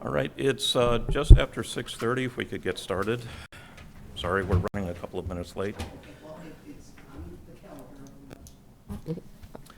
All right, it's just after 6:30. If we could get started. Sorry, we're running a couple of minutes late.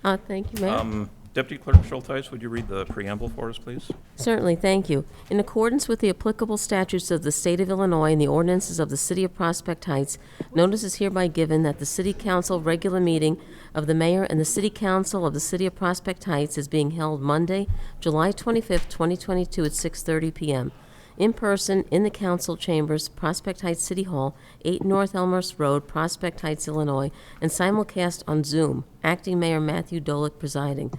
Thank you, Mayor. Deputy Clerk Schultheis, would you read the preamble for us, please? Certainly, thank you. In accordance with the applicable statutes of the State of Illinois and the ordinances of the City of Prospect Heights, notice is hereby given that the City Council regular meeting of the Mayor and the City Council of the City of Prospect Heights is being held Monday, July 25th, 2022 at 6:30 p.m. in person in the Council Chambers, Prospect Heights City Hall, 8 North Elmhurst Road, Prospect Heights, Illinois, and simulcast on Zoom. Acting Mayor Matthew Dolick presiding.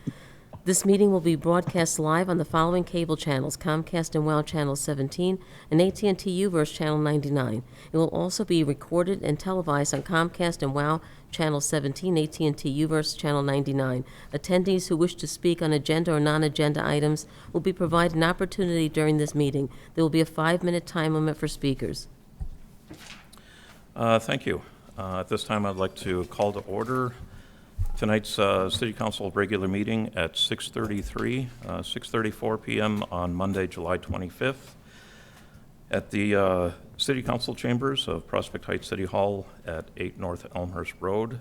This meeting will be broadcast live on the following cable channels: Comcast and WOW Channel 17 and AT&T U-verse Channel 99. It will also be recorded and televised on Comcast and WOW Channel 17, AT&T U-verse Channel 99. Attendees who wish to speak on agenda or non-agenda items will be provided an opportunity during this meeting. There will be a 5-minute time limit for speakers. Thank you. At this time, I'd like to call to order tonight's City Council regular meeting at 6:34 p.m. on Monday, July 25th at the City Council Chambers of Prospect Heights City Hall at 8 North Elmhurst Road.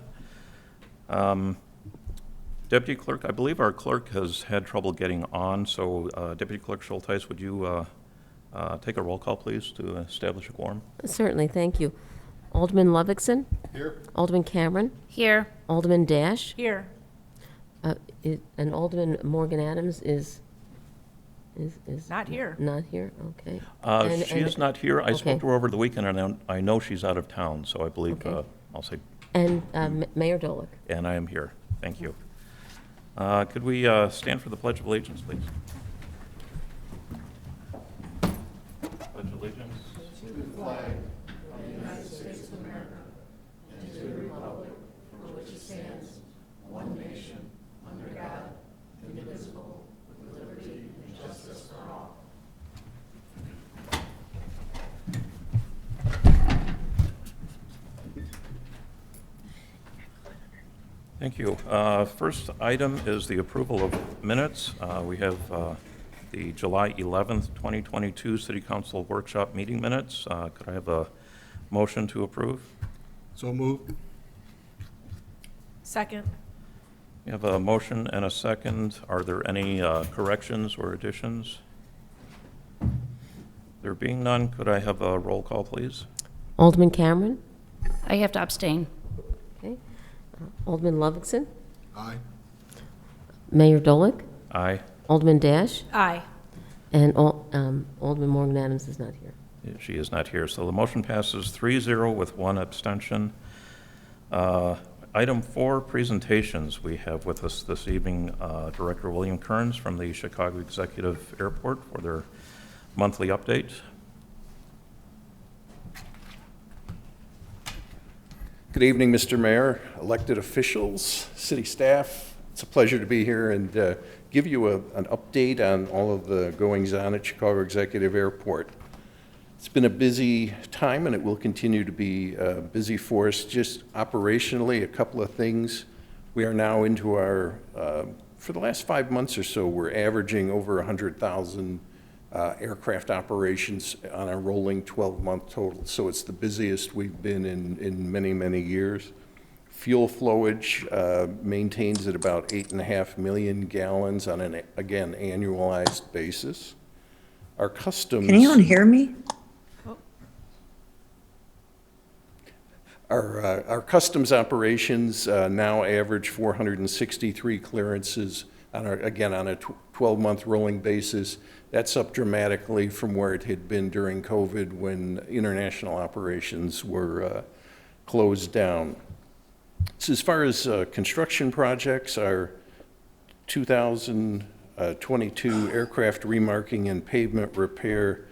Deputy Clerk, I believe our clerk has had trouble getting on, so Deputy Clerk Schultheis, would you take a roll call, please, to establish a quorum? Certainly, thank you. Alderman Ludvigson? Here. Alderman Cameron? Here. Alderman Dash? Here. And Alderman Morgan Adams is Not here. not here, okay. She is not here. I okay. spoke to her over the weekend, and I know she's out of town, so I believe Okay. I'll say, And Mayor Dolick. and I am here. Thank you. Could we stand for the Pledge of Allegiance, please? Pledge allegiance. Thank you. First item is the approval of minutes. We have the July 11th, 2022 City Council Workshop meeting minutes. Could I have a motion to approve? So moved. Second. We have a motion and a second. Are there any corrections or additions? There being none, could I have a roll call, please? Alderman Cameron? I have to abstain. Okay. Alderman Ludvigson? Aye. Mayor Dolick? Aye. Alderman Dash? Aye. And Alderman Morgan Adams is not here. She is not here, so the motion passes 3-0 with one abstention. Item 4, presentations. We have with us this evening Director William Kearns from the Chicago Executive Airport for their monthly update. Good evening, Mr. Mayor, elected officials, city staff. It's a pleasure to be here and give you an update on all of the goings-on at Chicago Executive Airport. It's been a busy time, and it will continue to be busy for us. Just operationally, a couple of things. We are now into our, for the last 5 months or so, we're averaging over 100,000 aircraft operations on a rolling 12-month total. So it's the busiest we've been in many, many years. Fuel flowage maintains at about 8.5 million gallons on an, again, annualized basis. Our customs... Can anyone hear me? Our customs operations now average 463 clearances, on a 12-month rolling basis. That's up dramatically from where it had been during COVID when international operations were closed down. So as far as construction projects, our 2022 aircraft remarking and pavement repair,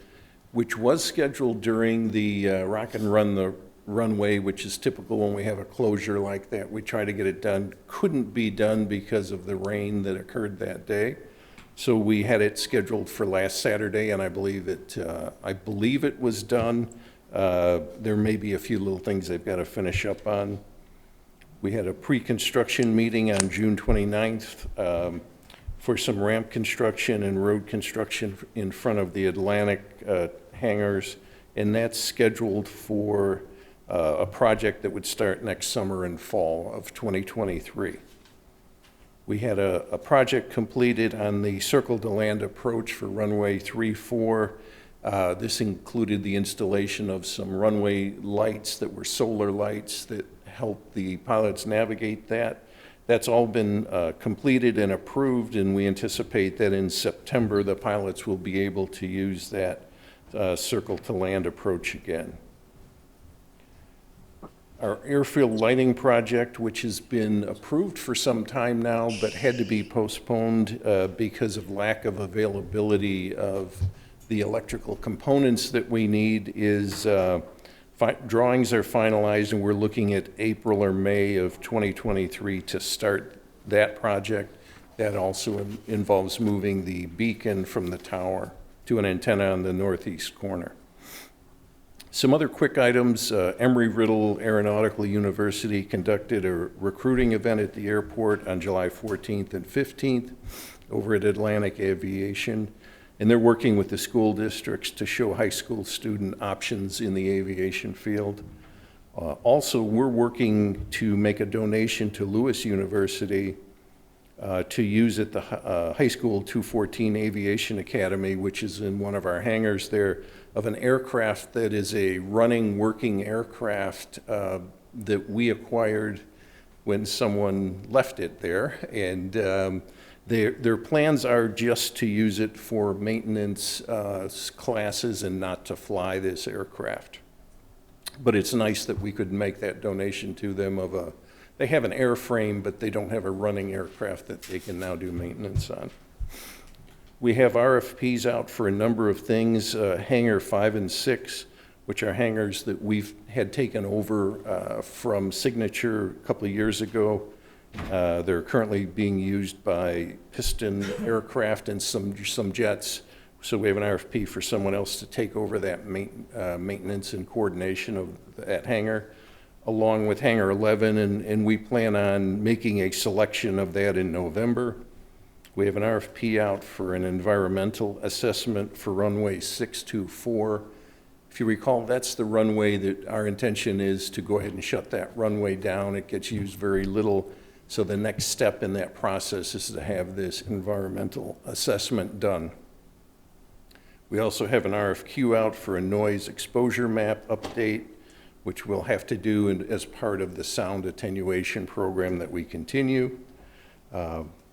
which was scheduled during the Rock and Run the Runway, which is typical when we have a closure like that. We try to get it done. Couldn't be done because of the rain that occurred that day. So we had it scheduled for last Saturday, and I believe it was done. There may be a few little things they've got to finish up on. We had a pre-construction meeting on June 29th. for some ramp construction and road construction in front of the Atlantic hangars, and that's scheduled for a project that would start next summer and fall of 2023. We had a project completed on the Circle to Land approach for runway 3-4. This included the installation of some runway lights that were solar lights that helped the pilots navigate that. That's all been completed and approved, and we anticipate that in September the pilots will be able to use that Circle to Land approach again. Our airfield lighting project, which has been approved for some time now, but had to be postponed because of lack of availability of the electrical components that we need, is drawings are finalized, and we're looking at April or May of 2023 to start that project. That also involves moving the beacon from the tower to an antenna on the northeast corner. Some other quick items. Embry-Riddle Aeronautical University conducted a recruiting event at the airport on July 14th and 15th over at Atlantic Aviation, and they're working with the school districts to show high school student options in the aviation field. Also, we're working to make a donation to Lewis University to use at the High School 214 Aviation Academy, which is in one of our hangars there, of an aircraft that is a running, working aircraft that we acquired when someone left it there. And their plans are just to use it for maintenance classes and not to fly this aircraft. But it's nice that we could make that donation to them of a, they have an airframe, but they don't have a running aircraft that they can now do maintenance on. We have RFPs out for a number of things. Hangar 5 and 6, which are hangars that we've had taken over from Signature a couple of years ago. They're currently being used by piston aircraft and some jets. So we have an RFP for someone else to take over that maintenance and coordination of that hangar, along with Hangar 11, and we plan on making a selection of that in November. We have an RFP out for an environmental assessment for runway 624. If you recall, that's the runway that our intention is to go ahead and shut that runway down. It gets used very little, so the next step in that process is to have this environmental assessment done. We also have an RFQ out for a noise exposure map update, which we'll have to do as part of the sound attenuation program that we continue.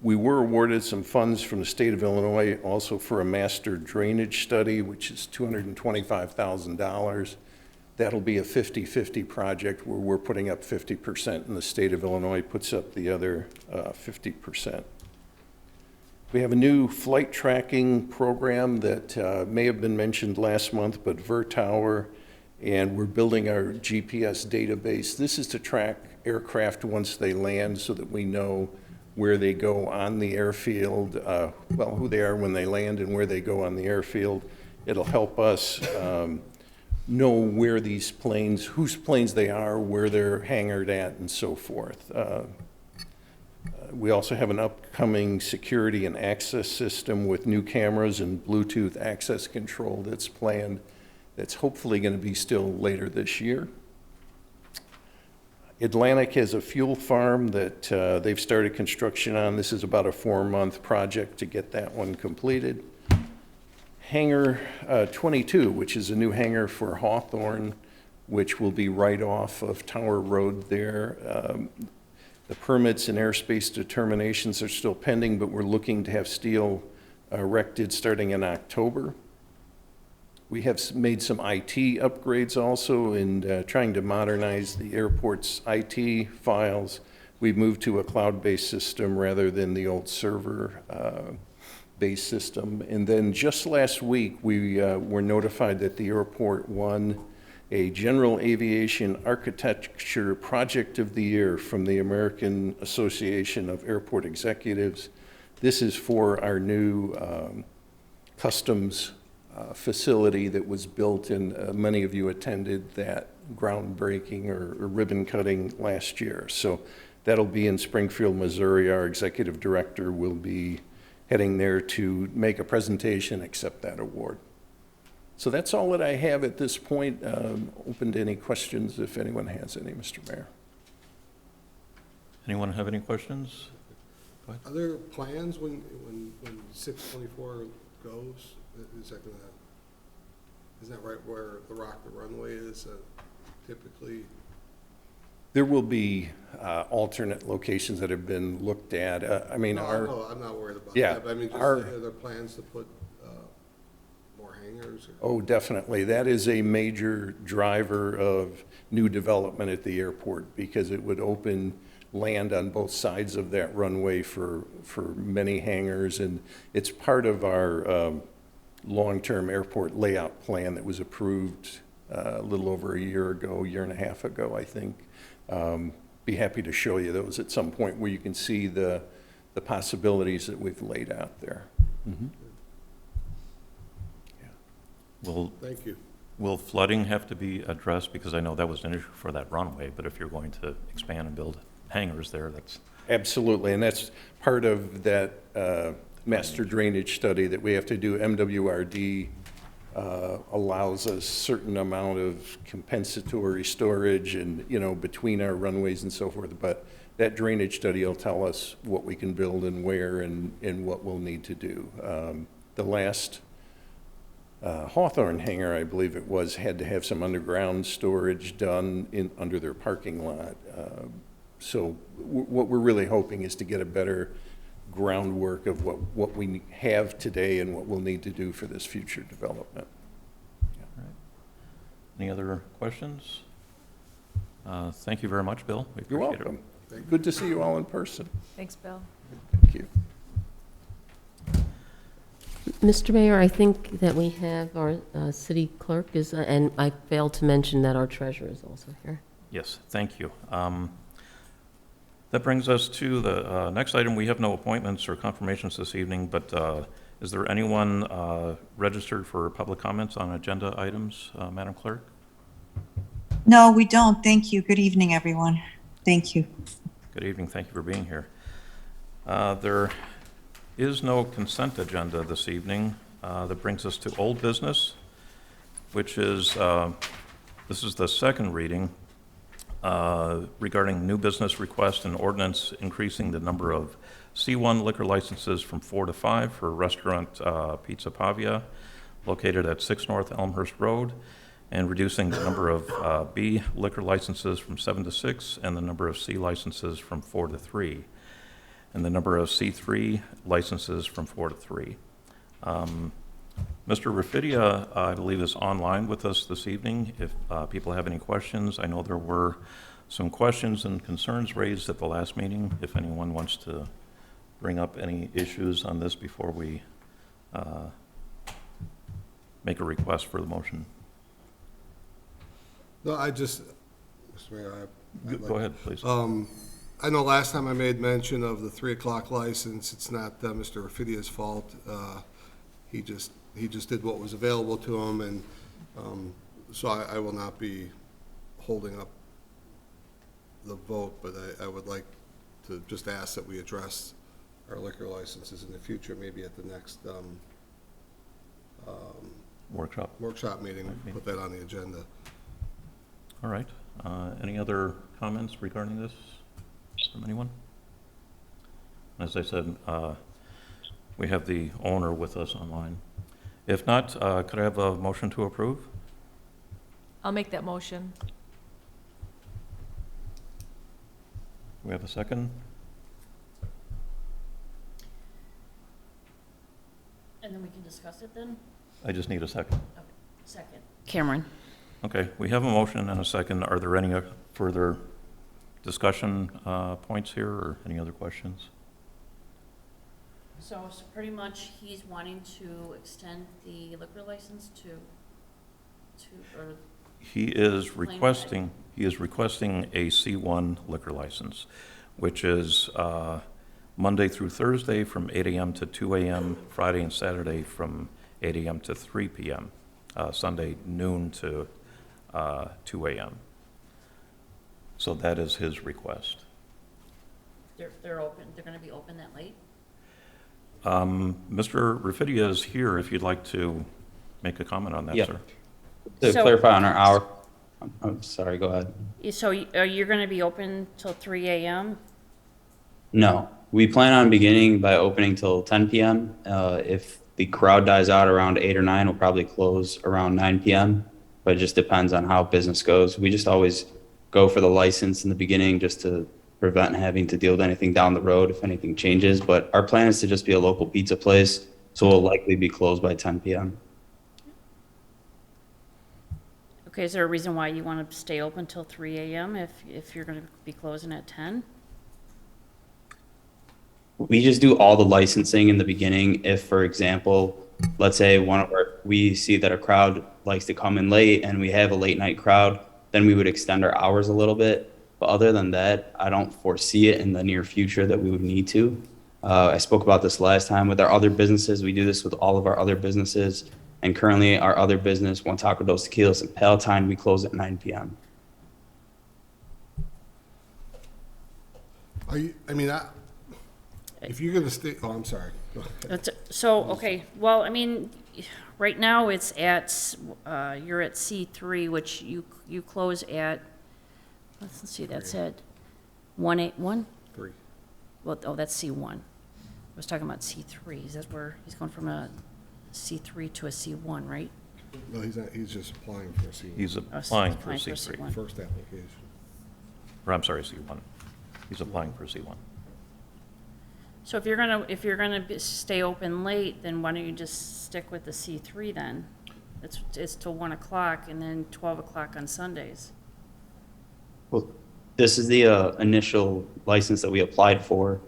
We were awarded some funds from the state of Illinois also for a master drainage study, which is $225,000. That'll be a 50-50 project where we're putting up 50% and the state of Illinois puts up the other 50%. We have a new flight tracking program that may have been mentioned last month, but VerTower, and we're building our GPS database. This is to track aircraft once they land so that we know where they go on the airfield, well, who they are when they land and where they go on the airfield. It'll help us know where these planes, whose planes they are, where they're hangared at, and so forth. We also have an upcoming security and access system with new cameras and Bluetooth access control that's planned. That's hopefully going to be still later this year. Atlantic has a fuel farm that they've started construction on. This is about a 4-month project to get that one completed. Hangar 22, which is a new hangar for Hawthorne, which will be right off of Tower Road there. The permits and airspace determinations are still pending, but we're looking to have steel erected starting in October. We have made some IT upgrades also in trying to modernize the airport's IT files. We've moved to a cloud-based system rather than the old server-based system. And then just last week, we were notified that the airport won a General Aviation Architecture Project of the Year from the American Association of Airport Executives. This is for our new customs facility that was built, and many of you attended that groundbreaking or ribbon cutting last year. So that'll be in Springfield, Missouri. Our executive director will be heading there to make a presentation, accept that award. So that's all that I have at this point. Open to any questions if anyone has any, Mr. Mayor. Anyone have any questions? Are there plans when 624 goes? Is that gonna, isn't that right where the Runway is typically? There will be alternate locations that have been looked at. I mean, No, I'm not worried about Yeah, that, but I mean, just, our- are there plans to put more hangars? Oh, definitely. That is a major driver of new development at the airport because it would open land on both sides of that runway for many hangars. And it's part of our long-term airport layout plan that was approved a little over a year and a half ago, I think. Be happy to show you those at some point where you can see the possibilities that we've laid out there. Mm-hmm. Thank you. Will flooding have to be addressed? Because I know that was an issue for that runway, but if you're going to expand and build hangars there, that's... Absolutely, and that's part of that master drainage study that we have to do. MWRD allows a certain amount of compensatory storage and, you know, between our runways and so forth, but that drainage study will tell us what we can build and where and what we'll need to do. The last Hawthorne hangar, I believe it was, had to have some underground storage done under their parking lot. So what we're really hoping is to get a better groundwork of what we have today and what we'll need to do for this future development. All right. Any other questions? Thank you very much, Bill. We You're appreciate welcome. Thank you. Good to see you all in person. Thanks, Bill. Thank you. Mr. Mayor, I think that we have our city clerk is, and I failed to mention that our treasurer is also here. Yes, thank you. That brings us to the next item. We have no appointments or confirmations this evening, but is there anyone registered for public comments on agenda items, Madam Clerk? No, we don't. Thank you. Good evening, everyone. Thank you. Good evening. Thank you for being here. There is no consent agenda this evening. That brings us to old business, which is, this is the second reading regarding new business request and ordinance increasing the number of C1 liquor licenses from 4 to 5 for restaurant Pizza Pavia located at 6 North Elmhurst Road, and reducing the number of B liquor licenses from 7 to 6 and the number of C licenses from 4 to 3, and the number of C3 licenses from 4 to 3. Mr. Rafidia, I believe, is online with us this evening. If people have any questions, I know there were some questions and concerns raised at the last meeting. If anyone wants to bring up any issues on this before we make a request for the motion. No, I just, Mr. Mayor, Go ahead, please. I know last time I made mention of the 3 o'clock license. It's not Mr. Rafidia's fault. He just did what was available to him, and so I will not be holding up the vote, but I would like to just ask that we address our liquor licenses in the future, maybe at the next Workshop. meeting, put that on the agenda. All right. Any other comments regarding this from anyone? As I said, we have the owner with us online. If not, could I have a motion to approve? I'll make that motion. Do we have a second? And then we can discuss it then? I just need a second. Okay, second. Cameron. Okay, we have a motion and a second. Are there any further discussion points here or any other questions? So pretty much he's wanting to extend the liquor license or He is Explain requesting a C1 liquor license, which is Monday through Thursday from 8 a.m. to 2 a.m., Friday and Saturday from 8 a.m. to 3 p.m., Sunday noon to 2 a.m. So that is his request. they're open, they're gonna be open that late? Mr. Rafidia is here if you'd like to make a comment on that, Yeah. sir. To So- clarify on our hour, I'm sorry, go ahead. So are you gonna be open till 3 AM? No, we plan on beginning by opening till 10 PM. If the crowd dies out around 8 or 9, we'll probably close around 9 PM. But it just depends on how business goes. We just always go for the license in the beginning just to prevent having to deal with anything down the road if anything changes. But our plan is to just be a local pizza place, so we'll likely be closed by 10 PM. Okay, is there a reason why you wanna stay open till 3 AM if you're gonna be closing at 10? We just do all the licensing in the beginning. If, for example, let's say we see that a crowd likes to come in late and we have a late night crowd, then we would extend our hours a little bit. But other than that, I don't foresee it in the near future that we would need to. I spoke about this last time with our other businesses. We do this with all of our other businesses. And currently our other business, One Taco Dos Tequilas in Palatine, we close at 9 PM. If you're gonna stay, oh, I'm sorry. Go ahead. Okay, well, I mean, right now it's at, you're at C3, which you close at, let's see, that's at 181? 3. Well, oh, that's C1. I was talking about C3. Is that where he's going from a C3 to a C1, right? No, he's not, he's just applying for a C1. He's Oh, applying for applying for C3. C1. First application. Or, I'm sorry, C1. He's applying for C1. So if you're gonna stay open late, then why don't you just stick with the C3 then? It's till 1 o'clock and then 12 o'clock on Sundays. Well, this is the initial license that we applied for.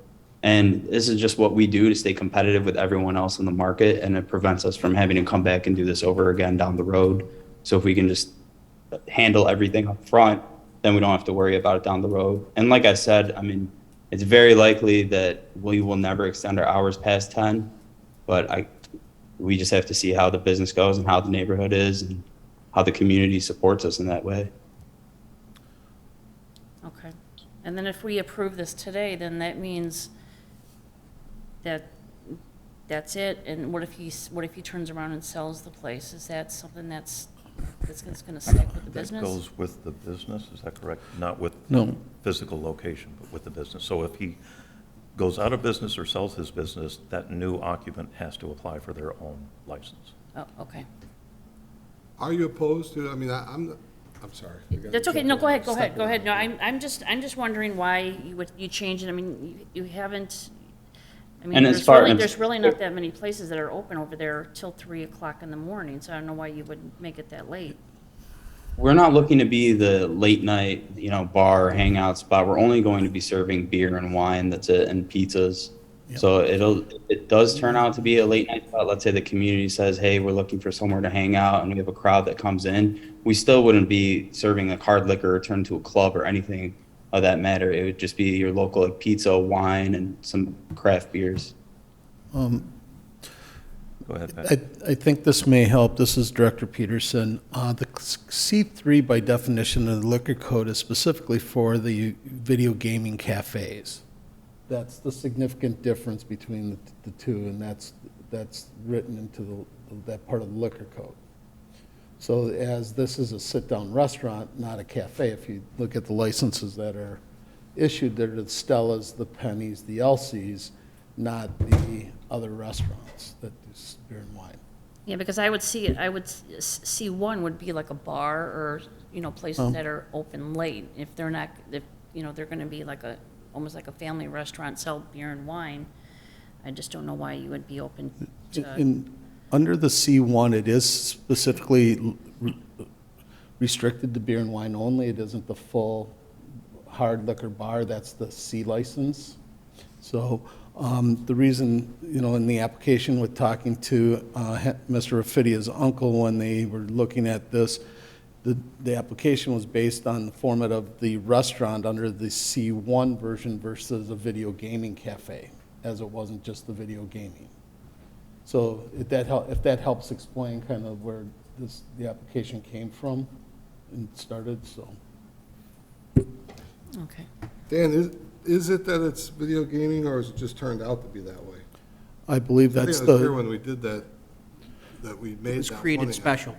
And this is just what we do to stay competitive with everyone else in the market. And it prevents us from having to come back and do this over again down the road. So if we can just handle everything up front, then we don't have to worry about it down the road. And like I said, I mean, it's very likely that we will never extend our hours past 10, but we just have to see how the business goes and how the neighborhood is and how the community supports us in that way. Okay. And then if we approve this today, then that means that that's it. And what if he turns around and sells the place? Is that something that's gonna stick with the That business? goes with the business, is that correct? Not with No. physical location, but with the business. So if he goes out of business or sells his business, that new occupant has to apply for their own license. Oh, okay. Are you opposed to, I mean, I'm sorry. That's okay. No, go ahead. No, I'm just wondering why you change it. I mean, you haven't, I mean, And as far as- there's really not that many places that are open over there till 3 o'clock in the morning, so I don't know why you would make it that late. We're not looking to be the late night, bar hangout spot. We're only going to be serving beer and wine. That's it, and pizzas. So it does turn out to be a late night spot. Let's say the community says, hey, we're looking for somewhere to hang out and we have a crowd that comes in. We still wouldn't be serving a hard liquor or turn to a club or anything of that matter. It would just be your local pizza, wine, and some craft beers. Go ahead, Pat. I think this may help. This is Director Peterson. The C3 by definition of the liquor code is specifically for the video gaming cafes. That's the significant difference between the two, and that's written into that part of the liquor code. So as this is a sit-down restaurant, not a cafe, if you look at the licenses that are issued, they're the Stellas, the Pennies, the Elsie's, not the other restaurants that do beer and wine. Yeah, because I would see it, C1 would be like a bar or, places that are open late. If they're not, they're gonna be like almost like a family restaurant, sell beer and wine. I just don't know why you would be open to, Under the C1, it is specifically restricted to beer and wine only. It isn't the full hard liquor bar. That's the C license. So the reason, in the application with talking to Mr. Raffidia's uncle when they were looking at this, the application was based on the format of the restaurant under the C1 version versus a video gaming cafe, as it wasn't just the video gaming. So if that helps explain kind of where the application came from and started, so. okay. Dan, is it that it's video gaming, or has it just turned out to be that way? I believe I think that's I was here the, when we did that, that we made It was that created 1 a.m. special.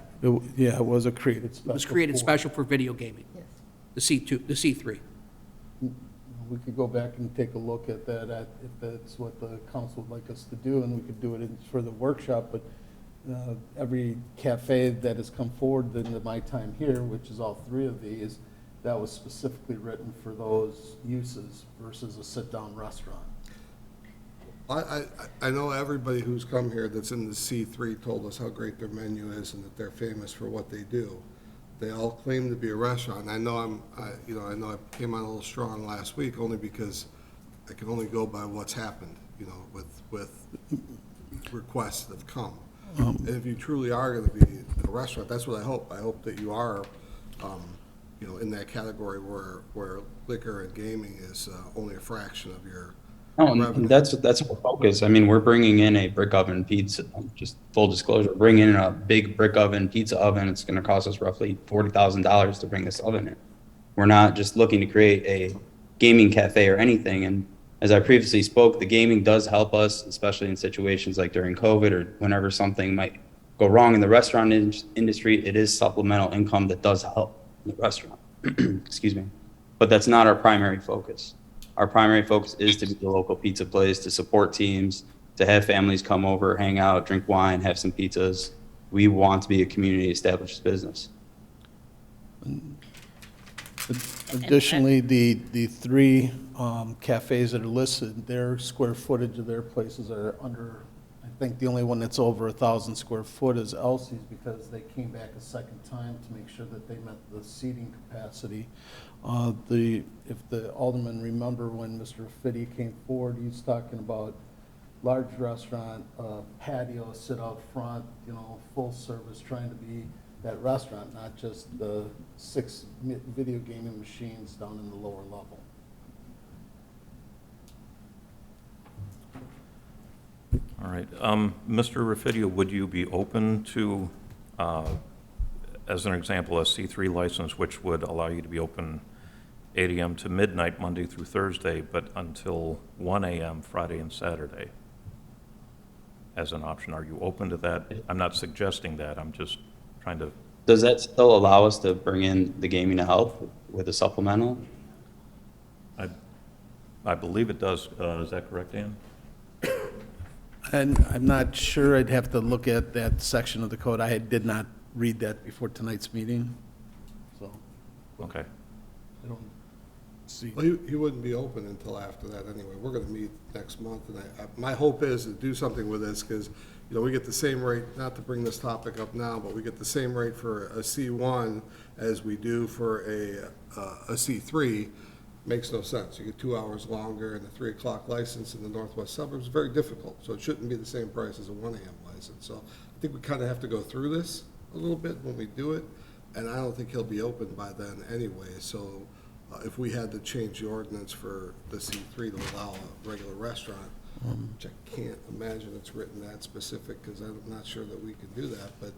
yeah, it was a created special. It was created for- special for video gaming. The C2, the C3. We could go back and take a look at that, if that's what the council would like us to do, and we could do it for the workshop, but every cafe that has come forward in my time here, which is all 3 of these, that was specifically written for those uses versus a sit-down restaurant. I know everybody who's come here that's in the C3 told us how great their menu is and that they're famous for what they do. They all claim to be a restaurant. I know I I came on a little strong last week only because I can only go by what's happened, with requests that have come. And if you truly are going to be a restaurant, that's what I hope. I hope that you are, in that category where liquor and gaming is only a fraction of your No, revenue. and that's our focus. I mean, we're bringing in a brick oven pizza, just full disclosure, bringing in a big brick oven, pizza oven. It's gonna cost us roughly $40,000 to bring this oven in. We're not just looking to create a gaming cafe or anything. And as I previously spoke, the gaming does help us, especially in situations like during COVID or whenever something might go wrong in the restaurant industry. It is supplemental income that does help the restaurant. Excuse me. But that's not our primary focus. Our primary focus is to be the local pizza place, to support teams, to have families come over, hang out, drink wine, have some pizzas. We want to be a community established business. Additionally, the 3 cafes that are listed, their square footage of their places are under, I think the only one that's over 1,000 square foot is Elsie's, because they came back a second time to make sure that they met the seating capacity. If the aldermen remember when Mr. Fitty came forward, he was talking about large restaurant, patio, sit out front, full service, trying to be that restaurant, not just the 6 video gaming machines down in the lower level. All right. Mr. Rafidio, would you be open to, as an example, a C3 license, which would allow you to be open 8 a.m. to midnight, Monday through Thursday, but until 1 a.m. Friday and Saturday as an option? Are you open to that? I'm not suggesting that. I'm just trying to... Does that still allow us to bring in the gaming to help with a supplemental? I believe it does. Is that correct, Dan? And I'm not sure, I'd have to look at that section of the code. I did not read that before tonight's meeting, so Okay. I don't see. Well, he wouldn't be open until after that anyway. We're going to meet next month, and my hope is to do something with this, because, we get the same rate, not to bring this topic up now, but we get the same rate for a C1 as we do for a C3. Makes no sense. You get 2 hours longer, and a 3 o'clock license in the northwest suburbs is very difficult, so it shouldn't be the same price as a 1 a.m. license. So I think we kind of have to go through this a little bit when we do it, and I don't think he'll be open by then anyway. So if we had to change the ordinance for the C3 to allow a regular restaurant, which I can't imagine it's written that specific, because I'm not sure that we can do that, but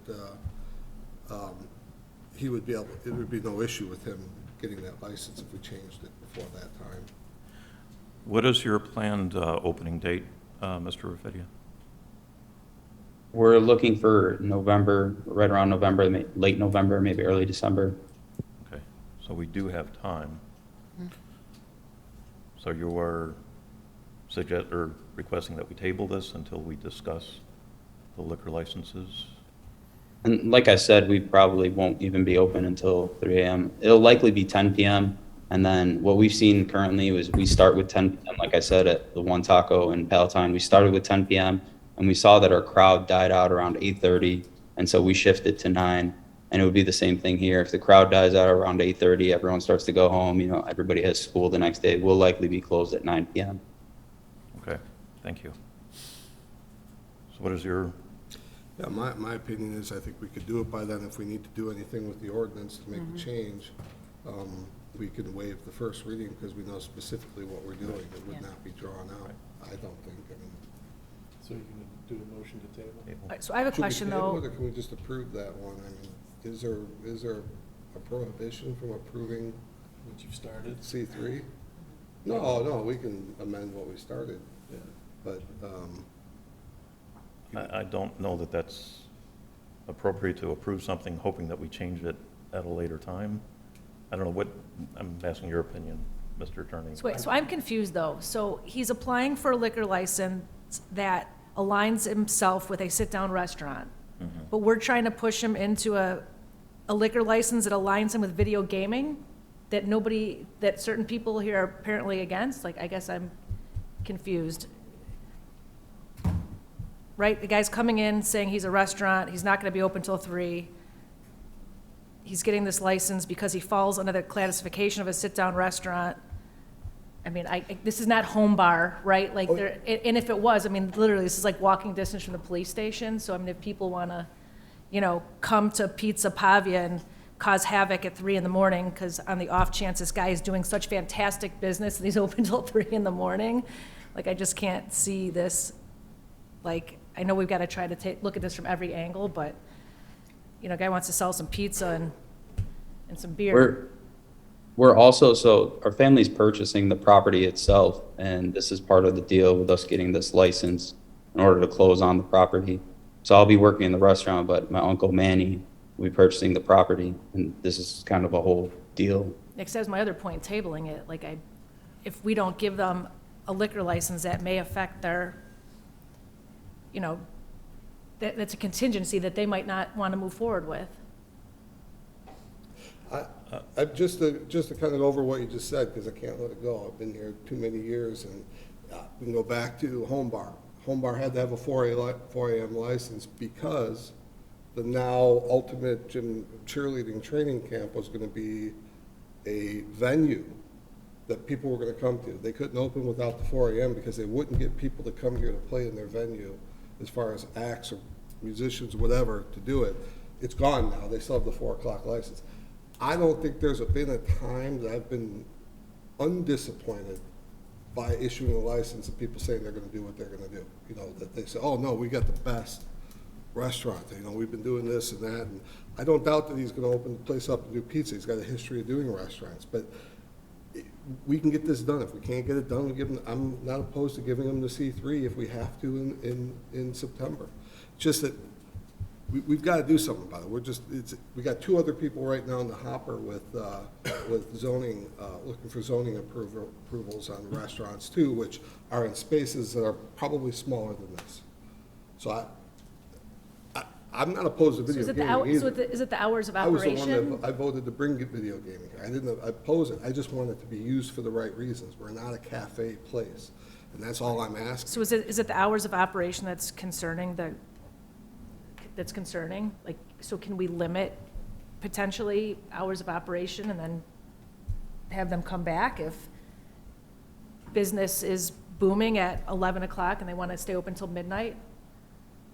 he would be able, it would be no issue with him getting that license if we changed it before that time. What is your planned opening date, Mr. Rafidia? We're looking for November, right around November, late November, maybe early December. Okay, so we do have time. So you are requesting that we table this until we discuss the liquor licenses? And like I said, we probably won't even be open until 3 a.m. It'll likely be 10 p.m. And then what we've seen currently is we start with 10 p.m. Like I said, at the One Taco in Palatine, we started with 10 p.m. and we saw that our crowd died out around 8:30. And so we shifted to 9. And it would be the same thing here. If the crowd dies out around 8:30, everyone starts to go home, everybody has school the next day, we'll likely be closed at 9 p.m. Okay, thank you. So what is your... Yeah, my opinion is I think we could do it by then. If we need to do anything with the ordinance to make a change, we can waive the first reading because we know specifically what we're doing. It would not be drawn out, I don't think. So you're going to do a motion to table? All right, so I have a Should we question, table though. it, or can we just approve that one? I mean, is there a prohibition from approving What you've started? C3? No, we can amend what we started. Yeah. But, I don't know that that's appropriate to approve something hoping that we change it at a later time. I don't know what, I'm asking your opinion, Mr. Attorney. So wait, so I'm confused, though. So he's applying for a liquor license that aligns himself with a sit-down restaurant, but we're trying to push him into a liquor license that aligns him with video gaming that that certain people here are apparently against? Like, I guess I'm confused. Right? The guy's coming in saying he's a restaurant, he's not gonna be open till 3. He's getting this license because he falls under the classification of a sit-down restaurant. I mean, this is not home bar, right? Like, and if it was, I mean, literally, this is like walking distance from the police station. So, I mean, if people wanna, come to Pizza Pavia and cause havoc at 3 in the morning, because on the off chance this guy is doing such fantastic business and he's open till 3 in the morning, like, I just can't see this. Like, I know we've got to try to look at this from every angle, but, a guy wants to sell some pizza and some beer. We're also, so our family's purchasing the property itself, and this is part of the deal with us getting this license in order to close on the property. So I'll be working in the restaurant, but my uncle Manny will be purchasing the property, and this is kind of a whole deal. Next, that was my other point, tabling it. Like, if we don't give them a liquor license, that may affect their, that's a contingency that they might not want to move forward with. Just to kind of go over what you just said, because I can't let it go. I've been here too many years, and we can go back to Home Bar. Home Bar had to have a 4 a.m. license because the now ultimate gym cheerleading training camp was going to be a venue that people were going to come to. They couldn't open without the 4 a.m. because they wouldn't get people to come here to play in their venue, as far as acts or musicians, whatever, to do it. It's gone now. They still have the 4 o'clock license. I don't think there's been a time that I've been undisappointed by issuing a license and people saying they're going to do what they're going to do. That they say, oh, no, we got the best restaurant. We've been doing this and that. And I don't doubt that he's going to open the place up and do pizza. He's got a history of doing restaurants. But we can get this done. If we can't get it done, I'm not opposed to giving them the C3 if we have to in September. It's just that we've got to do something about it. We got 2 other people right now in the hopper with zoning, looking for zoning approvals on restaurants too, which are in spaces that are probably smaller than this. So I'm not opposed to video gaming either. So is it the hours of I was operation? the one that I voted to bring video gaming. I didn't oppose it. I just want it to be used for the right reasons. We're not a cafe place, and that's all I'm asking. So is it the hours of operation that's concerning? Like, so can we limit potentially hours of operation and then have them come back if business is booming at 11 o'clock and they want to stay open till midnight?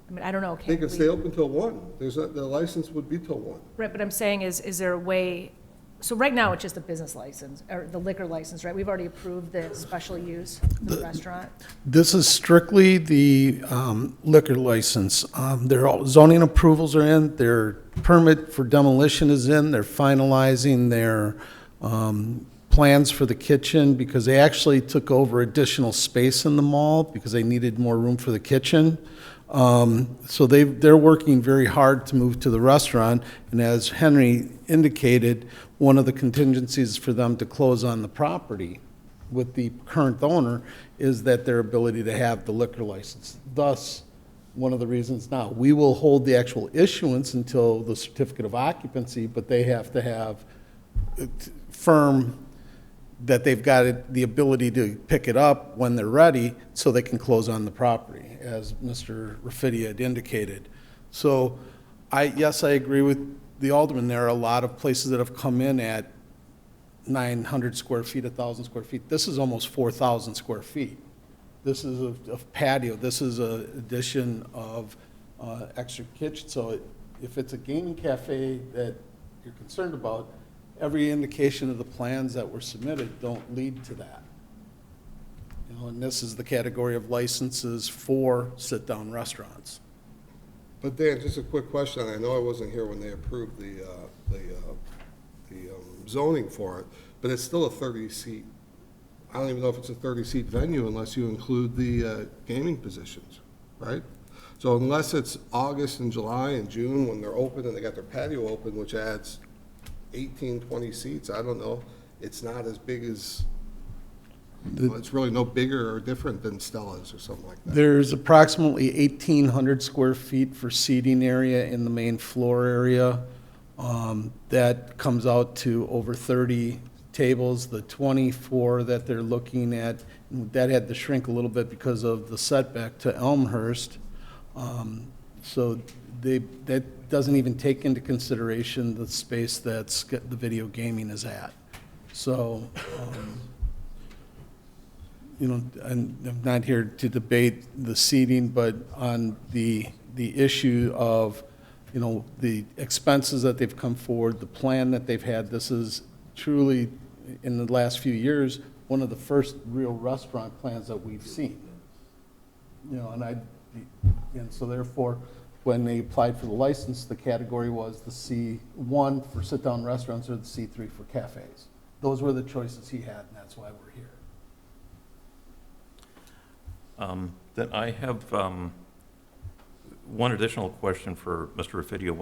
I mean, I don't know. They can stay open till 1. The license would be till 1. Right, but I'm saying is there a way, so right now it's just a business license, or the liquor license, right? We've already approved the special use for the restaurant. This is strictly the liquor license. Their zoning approvals are in, their permit for demolition is in, they're finalizing their plans for the kitchen because they actually took over additional space in the mall because they needed more room for the kitchen. So they're working very hard to move to the restaurant, and as Henry indicated, one of the contingencies for them to close on the property with the current owner is that their ability to have the liquor license. Thus, one of the reasons now, we will hold the actual issuance until the certificate of occupancy, but they have to have firm that they've got the ability to pick it up when they're ready so they can close on the property, as Mr. Raffitti had indicated. So yes, I agree with the Alderman. There are a lot of places that have come in at 900 square feet, 1,000 square feet. This is almost 4,000 square feet. This is a patio. This is an addition of extra kitchen. So if it's a gaming cafe that you're concerned about, every indication of the plans that were submitted don't lead to that. And this is the category of licenses for sit-down restaurants. But Dan, just a quick question. I know I wasn't here when they approved the zoning for it, but it's still a 30-seat. I don't even know if it's a 30-seat venue unless you include the gaming positions, right? So unless it's August and July and June when they're open and they got their patio open, which adds 18, 20 seats, I don't know, it's not as big as, well, it's really no bigger or different than Stella's or something like that. There's approximately 1,800 square feet for seating area in the main floor area. That comes out to over 30 tables. The 24 that they're looking at, that had to shrink a little bit because of the setback to Elmhurst. So that doesn't even take into consideration the space that's the video gaming is at. So, you know, and I'm not here to debate the seating, but on the issue of, you know, the expenses that they've come forward, the plan that they've had, this is truly, in the last few years, one of the first real restaurant plans that we've seen. You know, and so therefore, when they applied for the license, the category was the C1 for sit-down restaurants or the C3 for cafes. Those were the choices he had, and that's why we're here. Then I have one additional question for Mr. Raffidio.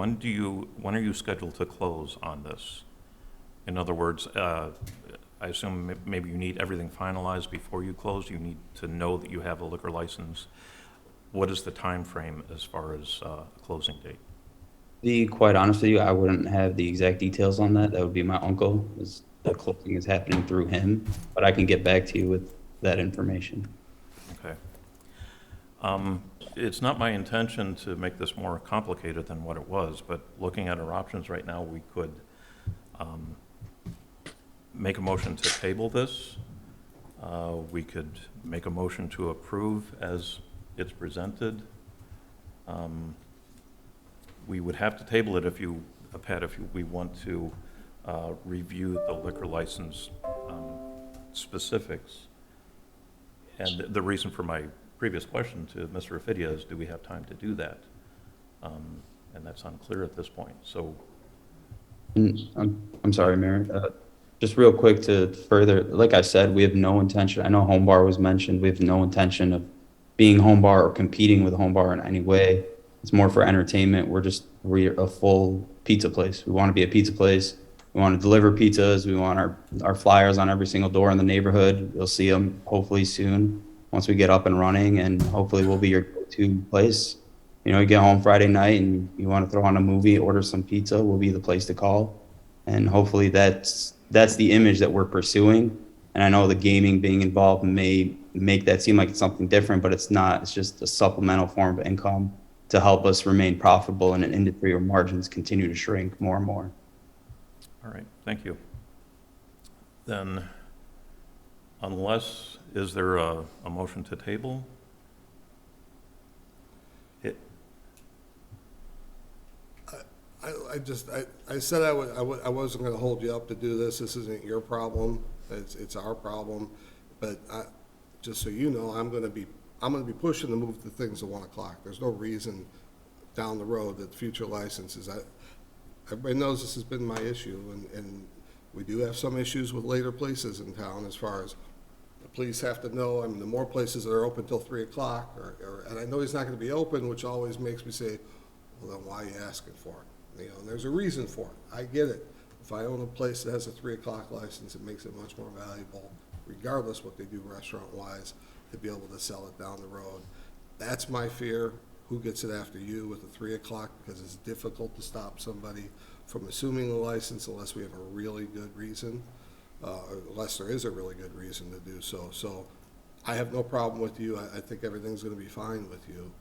When are you scheduled to close on this? In other words, I assume maybe you need everything finalized before you close. You need to know that you have a liquor license. What is the time frame as far as closing date? To be quite honest with you, I wouldn't have the exact details on that. That would be my uncle, as the closing is happening through him, but I can get back to you with that information. Okay. It's not my intention to make this more complicated than what it was, but looking at our options right now, we could make a motion to table this. We could make a motion to approve as it's presented. We would have to table it if you, Pat, we want to review the liquor license specifics. And the reason for my previous question to Mr. Raffidia is, do we have time to do that? And that's unclear at this point, so. I'm sorry, Mayor. Just real quick to further, like I said, we have no intention, I know home bar was mentioned, we have no intention of being home bar or competing with home bar in any way. It's more for entertainment. We're a full pizza place. We want to be a pizza place. We want to deliver pizzas. We want our flyers on every single door in the neighborhood. You'll see them hopefully soon once we get up and running, and hopefully we'll be your go-to place. You know, you get home Friday night and you want to throw on a movie, order some pizza, we'll be the place to call. And hopefully that's the image that we're pursuing. And I know the gaming being involved may make that seem like it's something different, but it's not. It's just a supplemental form of income to help us remain profitable in an industry where margins continue to shrink more and more. All right, thank you. Then, is there a motion to table? I said I wasn't gonna hold you up to do this. This isn't your problem. It's our problem. But just so you know, I'm gonna be pushing to move the things to 1 o'clock. There's no reason down the road that future licenses, everybody knows this has been my issue, and we do have some issues with later places in town as far as the police have to know. I mean, the more places that are open till 3 o'clock, and I know he's not gonna be open, which always makes me say, well, then why are you asking for it? You know, and there's a reason for it. I get it. If I own a place that has a 3 o'clock license, it makes it much more valuable, regardless what they do restaurant-wise, to be able to sell it down the road. That's my fear. Who gets it after you with a 3 o'clock? Because it's difficult to stop somebody from assuming the license unless we have a really good reason, unless there is a really good reason to do so. So I have no problem with you. I think everything's going to be fine with you.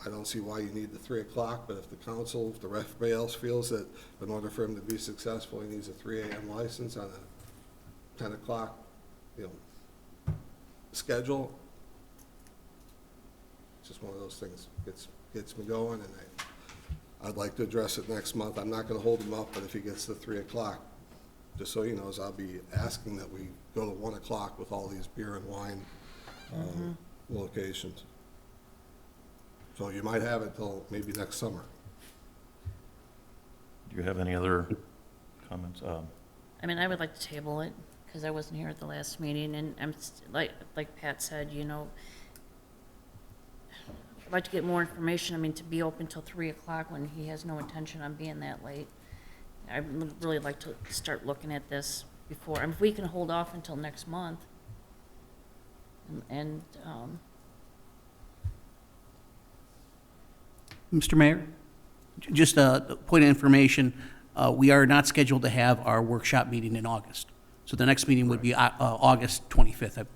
I don't see why you need the 3 o'clock, but if the council, if everybody else feels that in order for him to be successful, he needs a 3 a.m. license on a 10 o'clock, schedule, it's just one of those things. Gets me going, and I'd like to address it next month. I'm not going to hold him up, but if he gets to 3 o'clock, just so he knows, I'll be asking that we go to 1 o'clock with all these beer and wine locations. So you might have it till maybe next summer. Do you have any other comments? I mean, I would like to table it, because I wasn't here at the last meeting, and like Pat said, I'd like to get more information, I mean, to be open till 3 o'clock when he has no intention on being that late. I'd really like to start looking at this before, I mean, if we can hold off until next month. And, Mr. Mayor, just a point of information, we are not scheduled to have our workshop meeting in August. So the next meeting would be August 25th, I believe.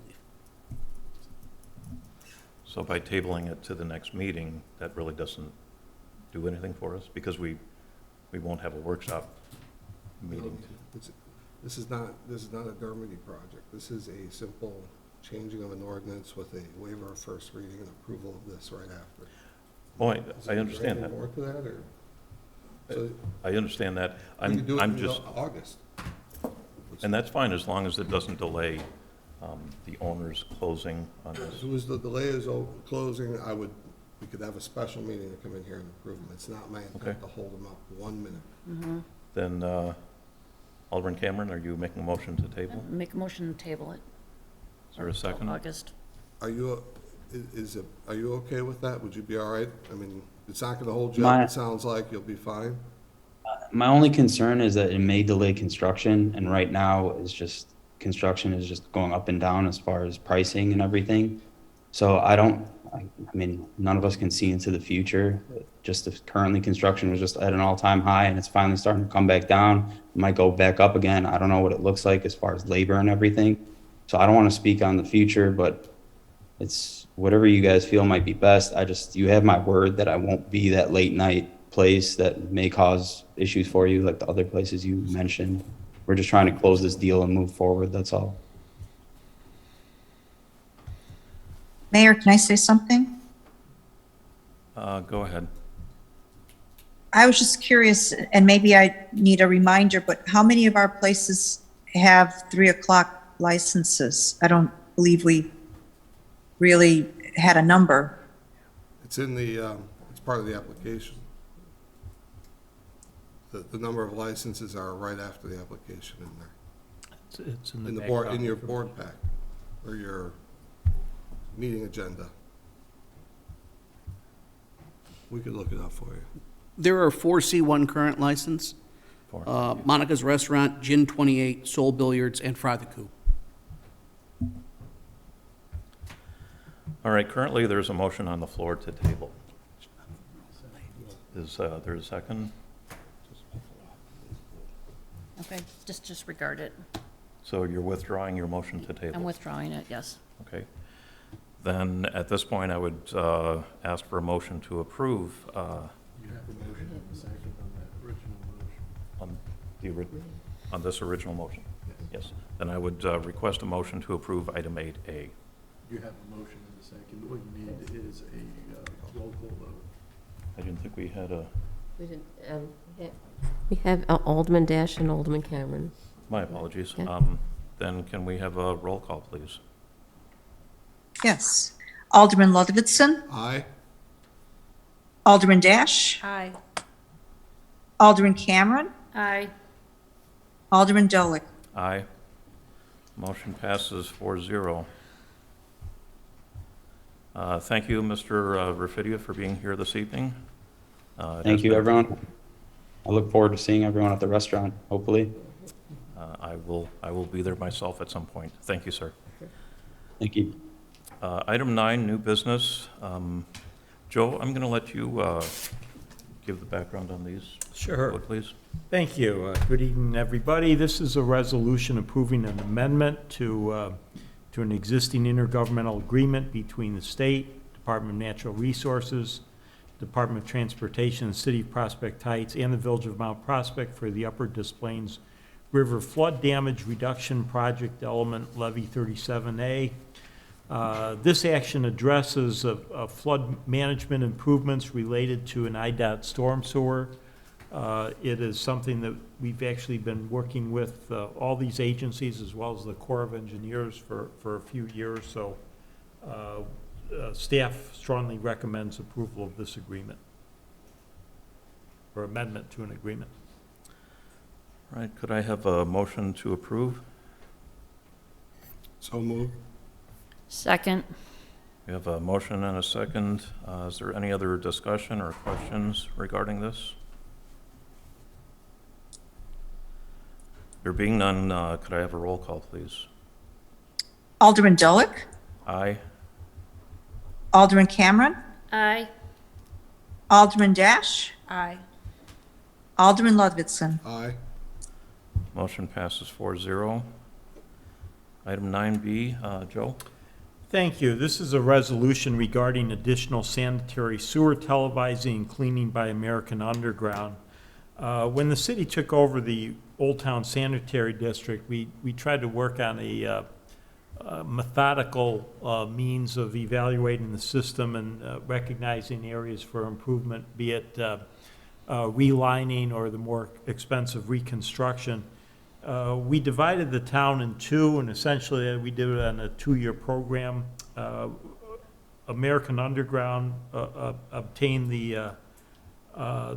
So by tabling it to the next meeting, that really doesn't do anything for us, because we won't have a workshop meeting. This is not a Dermody project. This is a simple changing of an ordinance with a waiver of first reading and approval of this right after. Well, I understand Is there that. anything more to that, or? So I understand that. we could do it I'm in just, August. and that's fine, as long as it doesn't delay the owner's closing on As this. soon as the delay is closing, we could have a special meeting to come in here and approve them. It's not my Okay. intent to hold them up 1 minute. Then, Alderman Cameron, are you making a motion to table? make a motion to table it. Is there a second? August. Are you, are you okay with that? Would you be all right? I mean, it's not gonna hold you My- up, it sounds like. You'll be fine. My only concern is that it may delay construction, and right now is just, construction is just going up and down as far as pricing and everything. So I mean, none of us can see into the future. Just if currently construction was just at an all-time high and it's finally starting to come back down, it might go back up again. I don't know what it looks like as far as labor and everything. So I don't want to speak on the future, but it's whatever you guys feel might be best. You have my word that I won't be that late night place that may cause issues for you, like the other places you mentioned. We're just trying to close this deal and move forward, that's all. Mayor, can I say something? Go ahead. I was just curious, and maybe I need a reminder, but how many of our places have 3 o'clock licenses? I don't believe we really had a number. It's in the, it's part of the application. The number of licenses are right after the application in there. It's in In the the board, in background your information. board pack, or your meeting agenda. We could look it up for you. There are 4 C1 current license, Four. Monica's Restaurant, Gin 28, Soul Billiards, and Fry the Coop. All right, currently, there's a motion on the floor to table. Is there a second? Okay, just disregard it. So you're withdrawing your motion to table? I'm withdrawing it, yes. Okay. Then, at this point, I would ask for a motion to approve on this original motion. Yes. Then I would request a motion to approve item 8A. You have a motion and a second. What you need is a roll call vote. I didn't think we had a, We didn't, we have Alderman Dash and Alderman Cameron. my apologies. Yeah. Then can we have a roll call, please? Yes. Alderman Ludvigson, Aye? Alderman Dash, Aye. Alderman Cameron, Aye. Alderman Dolick. Aye. Motion passes 4-0. Thank you, Mr. Rafidia, for being here this evening. It has Thank you, been- everyone. I look forward to seeing everyone at the restaurant, hopefully. I will be there myself at some point. Thank you, sir. Thank you. Item 9, new business. Joe, I'm going to let you give the background on these. Sure. Would please? Thank you. Good evening, everybody. This is a resolution approving an amendment to an existing intergovernmental agreement between the state, Department of Natural Resources, Department of Transportation, the City of Prospect Heights, and the Village of Mount Prospect for the Upper Des Plaines River Flood Damage Reduction Project Element Levy 37A. This action addresses flood management improvements related to an IDOT storm sewer. It is something that we've actually been working with all these agencies as well as the Corps of Engineers for a few years, so staff strongly recommends approval of this agreement, or amendment to an agreement. All right, could I have a motion to approve? So moved. Second. We We have a motion and a second. Is there any other discussion or questions regarding this? There being none, could I have a roll call, please? Alderman Dolick, Aye. Alderman Cameron, Aye. Alderman Dash, Aye. Alderman Ludvixson. Aye. Motion passes 4-0. Item 9B, Joe? Thank you. This is a resolution regarding additional sanitary sewer televising and cleaning by American Underground. When the city took over the Old Town Sanitary District, we tried to work on a methodical means of evaluating the system and recognizing areas for improvement, be it relining or the more expensive reconstruction. We divided the town in two, and essentially we did it on a 2-year program. American Underground obtained the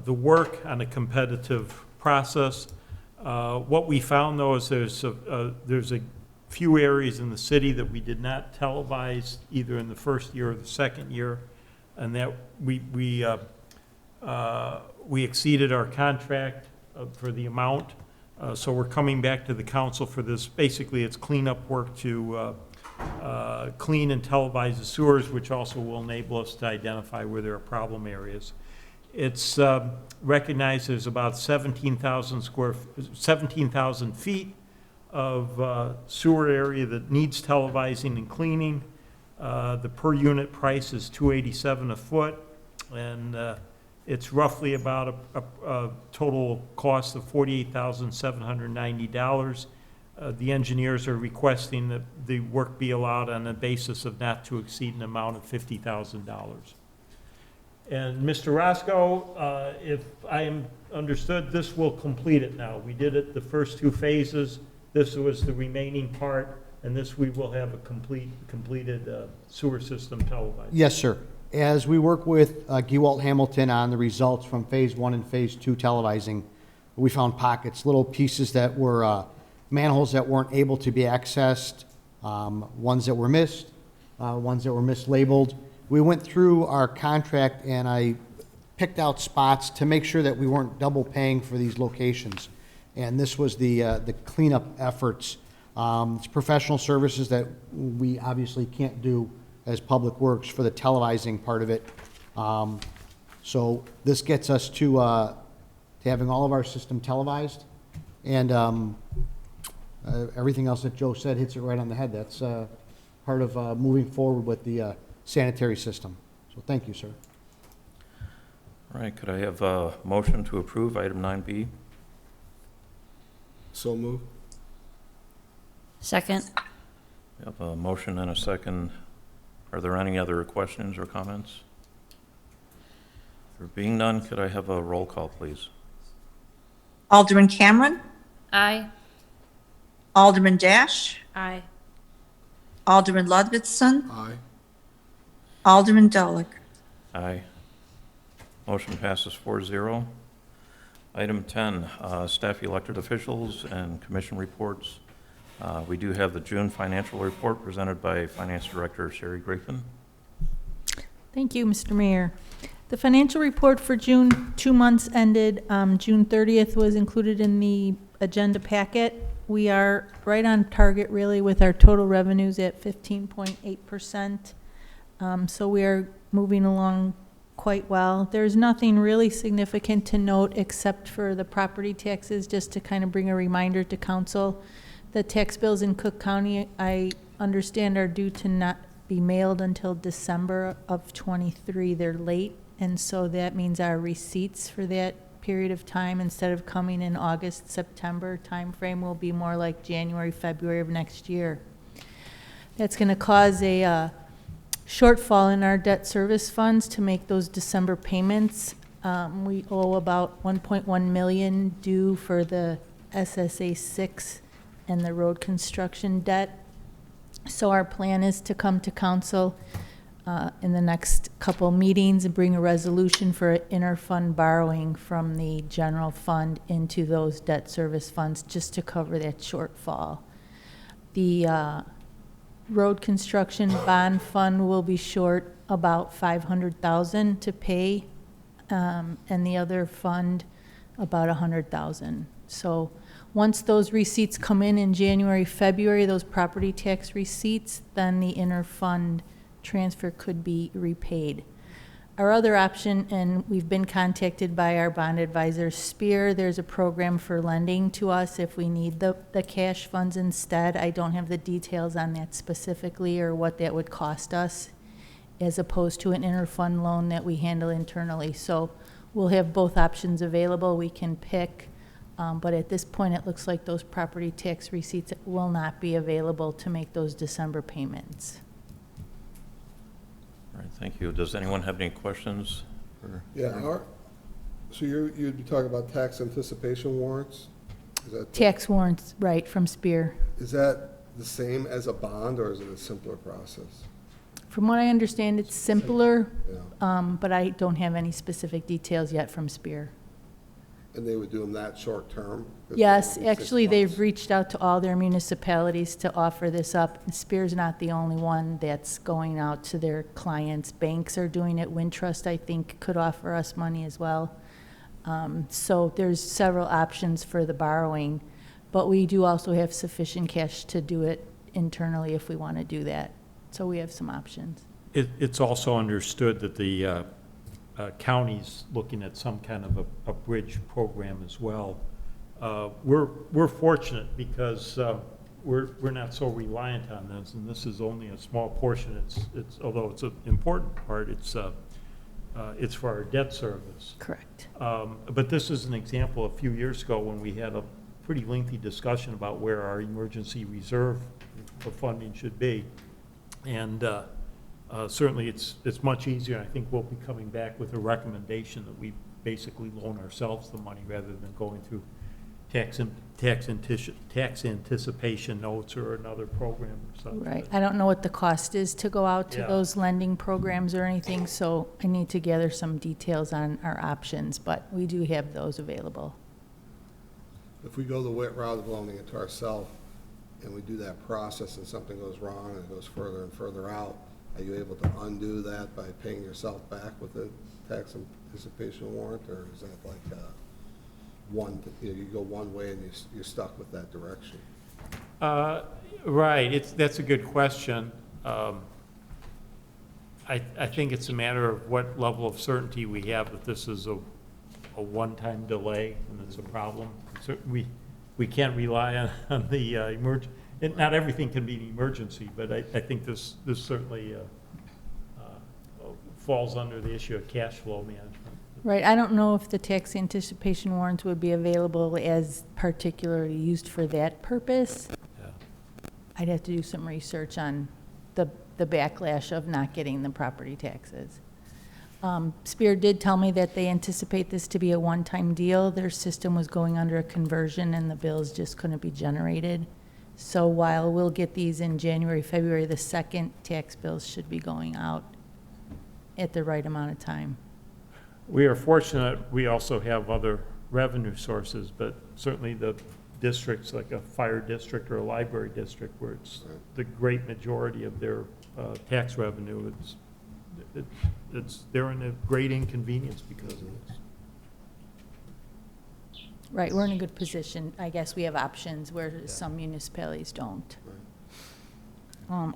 work on a competitive process. What we found, though, is there's a few areas in the city that we did not televise either in the first year or the second year, and that we exceeded our contract for the amount. So we're coming back to the council for this. Basically, it's cleanup work to clean and televise the sewers, which also will enable us to identify where there are problem areas. It's recognized there's about 17,000 feet of sewer area that needs televising and cleaning. The per unit price is $287 a foot, and it's roughly about a total cost of $48,790. The engineers are requesting that the work be allowed on a basis of not to exceed an amount of $50,000. And Mr. Roscoe, if I am understood, this will complete it now. We did it the first 2 phases. This was the remaining part, and this we will have a completed sewer system televised. Yes, sir. As we work with Gewalt Hamilton on the results from Phase 1 and Phase 2 televising, we found pockets, little pieces that were manholes that weren't able to be accessed, ones that were missed, ones that were mislabeled. We went through our contract and I picked out spots to make sure that we weren't double paying for these locations. And this was the cleanup efforts. It's professional services that we obviously can't do as Public Works for the televising part of it. So this gets us to having all of our system televised, and everything else that Joe said hits it right on the head. That's part of moving forward with the sanitary system. So thank you, sir. All right, could I have a motion to approve item 9B? So move. Second. We have a motion and a second. Are there any other questions or comments? There being none, could I have a roll call, please? Alderman Cameron, Aye. Alderman Dash, Aye. Alderman Ludvixson, Aye. Alderman Dolick. Aye. Motion passes 4-0. Item 10, staff elected officials and commission reports. We do have the June financial report presented by Finance Director Sherry Griffin. Thank you, Mr. Mayor. The financial report for June, 2 months ended June 30th, was included in the agenda packet. We are right on target, really, with our total revenues at 15.8%. So we are moving along quite well. There's nothing really significant to note except for the property taxes, just to kind of bring a reminder to council. The tax bills in Cook County, I understand, are due to not be mailed until December of '23. They're late, and so that means our receipts for that period of time, instead of coming in August, September timeframe, will be more like January, February of next year. That's going to cause a shortfall in our debt service funds to make those December payments. We owe about $1.1 million due for the SSA 6 and the road construction debt. So our plan is to come to council in the next couple meetings and bring a resolution for inter-fund borrowing from the general fund into those debt service funds, just to cover that shortfall. The road construction bond fund will be short about 500,000 to pay, and the other fund about 100,000. So once those receipts come in January, February, those property tax receipts, then the inter-fund transfer could be repaid. Our other option, and we've been contacted by our bond advisor, Spear, there's a program for lending to us if we need the cash funds instead. I don't have the details on that specifically or what that would cost us, as opposed to an inter-fund loan that we handle internally. So we'll have both options available. We can pick, but at this point, it looks like those property tax receipts will not be available to make those December payments. All right, thank you. Does anyone have any questions? Yeah, so you'd be talking about tax anticipation warrants? Is that Tax warrants, right, from Spear. Is that the same as a bond, or is it a simpler process? From what I understand, it's simpler, Yeah. but I don't have any specific details yet from Spear. And they would do them that short term? Yes, 6 actually, months? they've reached out to all their municipalities to offer this up. Spear's not the only one that's going out to their clients. Banks are doing it. Wintrust, I think, could offer us money as well. So there's several options for the borrowing, but we do also have sufficient cash to do it internally if we want to do that. So we have some options. It's also understood that the county's looking at some kind of a bridge program as well. We're fortunate because we're not so reliant on this, and this is only a small portion. It's although it's an important part, it's for our debt service. Correct. But this is an example a few years ago when we had a pretty lengthy discussion about where our emergency reserve for funding should be. And certainly it's much easier. I think we'll be coming back with a recommendation that we basically loan ourselves the money rather than going through tax anticipation notes or another program or something. Right. I don't know what the cost is to go out to Yeah. those lending programs or anything, so I need to gather some details on our options, but we do have those available. If we go the route of loaning it to ourselves, and we do that process and something goes wrong and it goes further and further out, are you able to undo that by paying yourself back with a tax anticipation warrant, or is that like you go one way and you're stuck with that direction? Right, that's a good question. I think it's a matter of what level of certainty we have that this is a one-time delay and it's a problem. So we can't rely on the not everything can be an emergency, but I think this certainly falls under the issue of cash flow management. Right. I don't know if the tax anticipation warrants would be available as particularly used for that purpose. Yeah. I'd have to do some research on the backlash of not getting the property taxes. Spear did tell me that they anticipate this to be a one-time deal. Their system was going under a conversion and the bills just couldn't be generated. So while we'll get these in January, February, the second tax bills should be going out at the right amount of time. We are fortunate, we also have other revenue sources, but certainly the districts like a fire district or a library district where it's the great majority of their tax revenue, they're in a great inconvenience because of this. Right, we're in a good position. I guess we have options where some municipalities don't.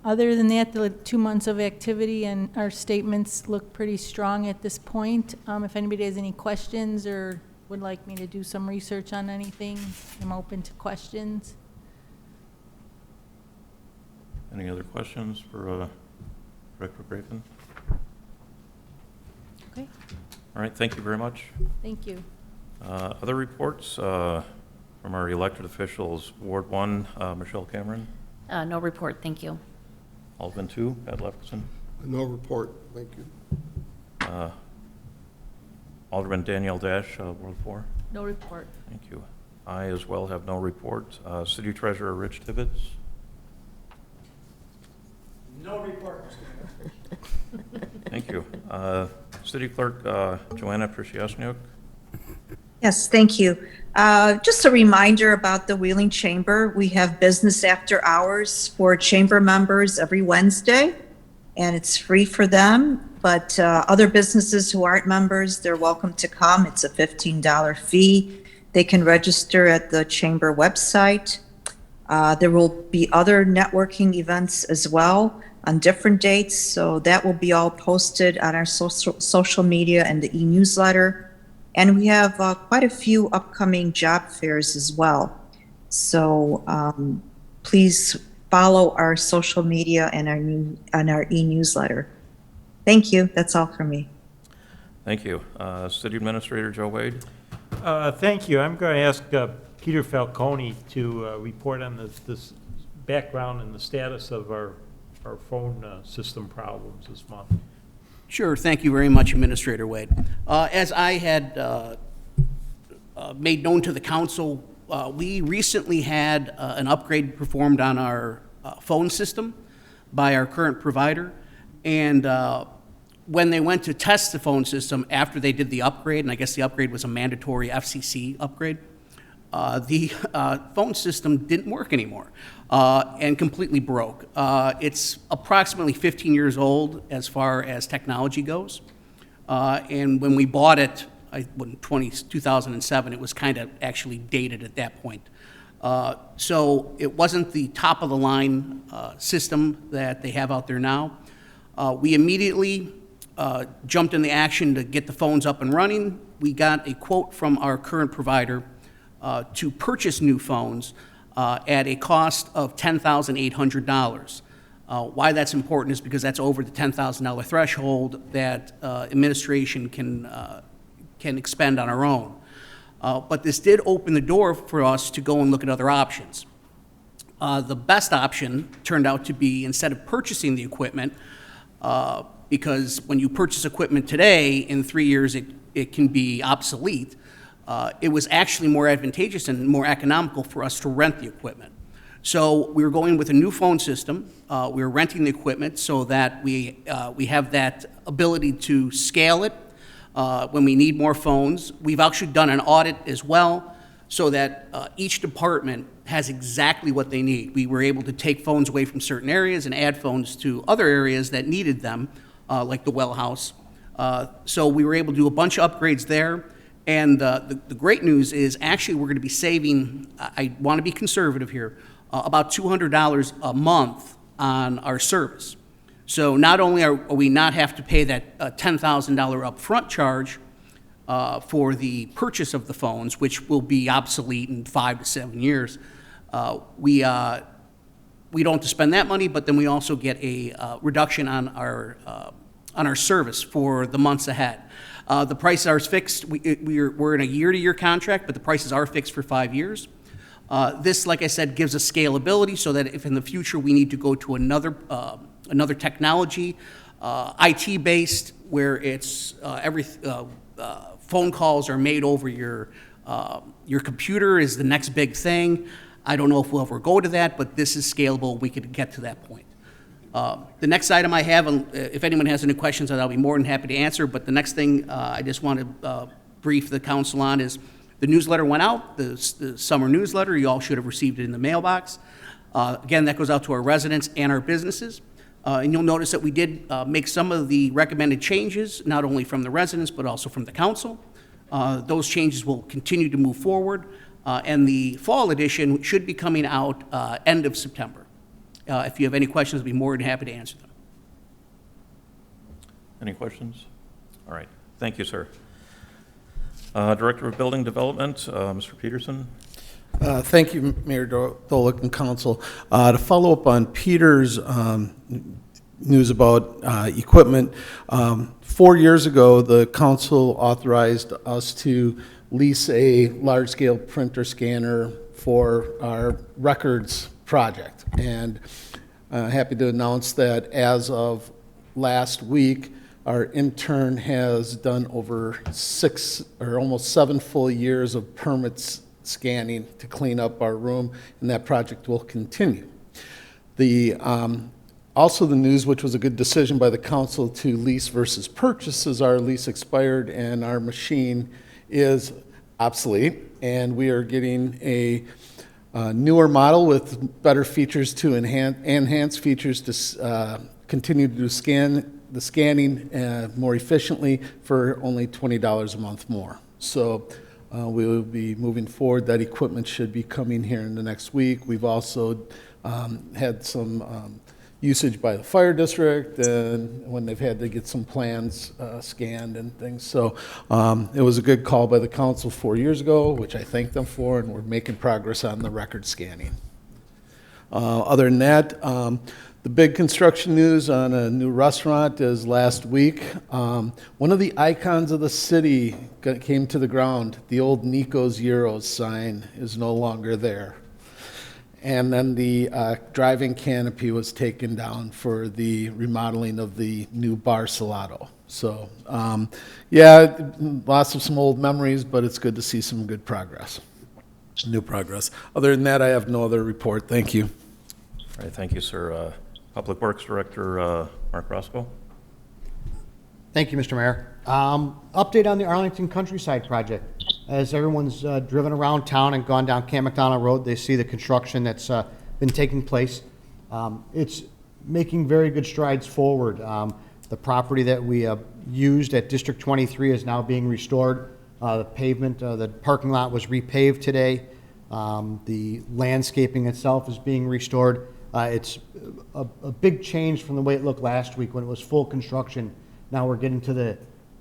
Other than that, the 2 months of activity and our statements look pretty strong at this point. If anybody has any questions or would like me to do some research on anything, I'm open to questions. Any other questions for Director Grafen? Okay, All right, thank you very much. thank you. Other reports from our elected officials. Ward 1, Michelle Cameron. No report, thank you. Alderman 2, Pat Lefferson. No report, thank you. Alderman Danielle Dash, Ward 4. No report. Thank you. I as well have no report. City Treasurer Rich Tibbetts. No report, Mr. Mayor. Thank you. City Clerk Joanna Prishesniuk. Yes, thank you. Just a reminder about the Wheeling Chamber. We have business after hours for chamber members every Wednesday, and it's free for them. But other businesses who aren't members, they're welcome to come. It's a $15 fee. They can register at the chamber website. There will be other networking events as well on different dates, so that will be all posted on our social media and the e-newsletter. And we have quite a few upcoming job fairs as well. So please follow our social media and our e-newsletter. Thank you. That's all for me. Thank you. City Administrator Joe Wade? Thank you. I'm going to ask Peter Falcone to report on this background and the status of our phone system problems this month. Sure, thank you very much, Administrator Wade. As I had made known to the council, we recently had an upgrade performed on our phone system by our current provider, and when they went to test the phone system after they did the upgrade, and I guess the upgrade was a mandatory FCC upgrade, the phone system didn't work anymore and completely broke. It's approximately 15 years old as far as technology goes. And when we bought it, in 2007, it was kind of actually dated at that point. So it wasn't the top of the line system that they have out there now. We immediately jumped in the action to get the phones up and running. We got a quote from our current provider to purchase new phones at a cost of $10,800. Why that's important is because that's over the $10,000 threshold that administration can expend on our own. But this did open the door for us to go and look at other options. The best option turned out to be, instead of purchasing the equipment, because when you purchase equipment today, in 3 years it can be obsolete, it was actually more advantageous and more economical for us to rent the equipment. So we were going with a new phone system. We were renting the equipment so that we have that ability to scale it when we need more phones. We've actually done an audit as well so that each department has exactly what they need. We were able to take phones away from certain areas and add phones to other areas that needed them, like the well house. So we were able to do a bunch of upgrades there. And the great news is actually we're going to be saving, I want to be conservative here, about $200 a month on our service. So not only are we not have to pay that $10,000 upfront charge for the purchase of the phones, which will be obsolete in 5 to 7 years, we don't have to spend that money, but then we also get a reduction on our service for the months ahead. The prices are fixed. We're in a year-to-year contract, but the prices are fixed for 5 years. This, like I said, gives us scalability so that if in the future we need to go to another technology, IT-based, where it's phone calls are made over your computer is the next big thing. I don't know if we'll ever go to that, but this is scalable. We could get to that point. The next item I have, if anyone has any questions, I'll be more than happy to answer, but the next thing I just want to brief the council on is the newsletter went out, the summer newsletter. You all should have received it in the mailbox. Again, that goes out to our residents and our businesses. And you'll notice that we did make some of the recommended changes, not only from the residents, but also from the council. Those changes will continue to move forward, and the fall edition should be coming out end of September. If you have any questions, I'd be more than happy to answer them. Any questions? All right. Thank you, sir. Director of Building Development, Mr. Peterson. Thank you, Mayor Dolick and Council. To follow up on Peter's news about equipment, 4 years ago, the council authorized us to lease a large-scale printer scanner for our records project. And happy to announce that as of last week, our intern has done over 6 or almost 7 full years of permits scanning to clean up our room, and that project will continue. Also the news, which was a good decision by the council to lease versus purchase, is our lease expired and our machine is obsolete, and we are getting a newer model with better features to enhance features to continue to do the scanning more efficiently for only $20 a month more. So we will be moving forward. That equipment should be coming here in the next week. We've also had some usage by the fire district and when they've had to get some plans scanned and things. So it was a good call by the council 4 years ago, which I thank them for, and we're making progress on the record scanning. Other than that, the big construction news on a new restaurant is last week. One of the icons of the city came to the ground. The old Nico's Euros sign is no longer there. And then the driving canopy was taken down for the remodeling of the new Bar Salato. So, yeah, lots of some old memories, but it's good to see some good progress, new progress. Other than that, I have no other report. Thank you. All right, thank you, sir. Public Works Director Mark Roscoe. Thank you, Mr. Mayor. Update on the Arlington Countryside project. As everyone's driven around town and gone down Camp McDonald Road, they see the construction that's been taking place. It's making very good strides forward. The property that we used at District 23 is now being restored. The pavement, the parking lot was repaved today. The landscaping itself is being restored. It's a big change from the way it looked last week when it was full construction. Now we're getting to the